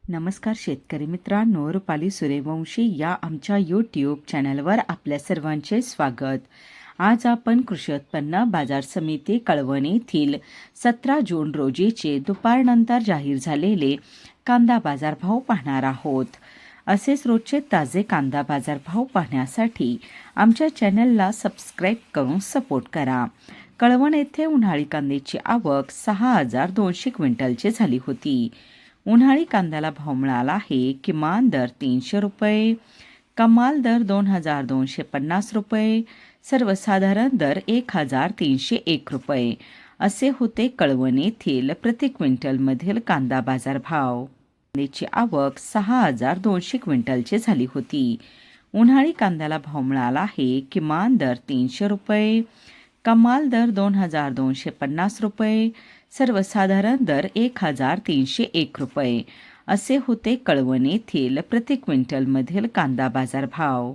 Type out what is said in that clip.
नमस्कार शेतकरी मित्रांनो, रुपाली सूर्यवंशी या आमच्या यूट्यूब चॅनलवर आपल्या सर्वांचे स्वागत. आज आपण कृषी उत्पन्न बाजार समिती कळवण येथील 17 जून रोजीचे दुपारनंतर जाहीर झालेले कांदा बाजारभाव पाहणार आहोत. असेच रोजचे ताजे कांदा बाजारभाव पाहण्यासाठी आमच्या चॅनलला सबस्क्राईब करून सपोर्ट करा. कळवण येथे उन्हाळी कांद्याची आवक 6,200 क्विंटलची झाली होती. उन्हाळी कांद्याला भाव मिळाला आहे. किमान दर 300 रुपये, कमाल दर 2,250 रुपये, सर्वसाधारण दर 1,301 रुपये असे होते कळवण येथील प्रति क्विंटलमधील कांदा बाजारभाव. कांद्याची आवक 6,200 क्विंटलची झाली होती. उन्हाळी कांद्याला भाव मिळाला आहे. किमान दर 300 रुपये, कमाल दर 2,250 रुपये, सर्वसाधारण दर 1,301 रुपये असे होते कळवण येथील प्रति क्विंटलमधील कांदा बाजारभाव.